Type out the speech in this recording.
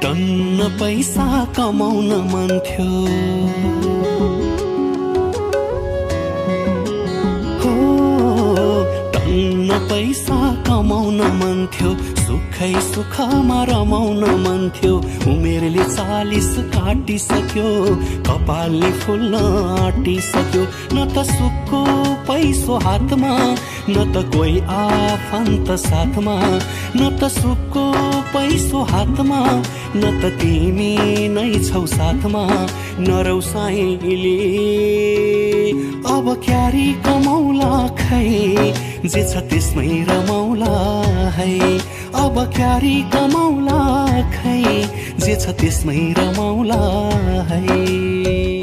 टन्न पैसा कमाउन मन थियो, हो टन्न पैसा कमाउन मन थियो, सुखै सुखमा रमाउन मन थियो। उमेरले 40 काटिसक्यो, कपालले फुल्न आँटिसक्यो। न त सुखको पैसो हातमा, न त कोही आफन्त साथमा। न त सुखको पैसो हातमा, न त तिमी नै छौ साथमा। नरौ साइले अब क्यारी कमाउला खै, जे छ त्यसमै रमाउला है। अब क्यारी कमाउला खै, जे छ त्यसमै रमाउला है।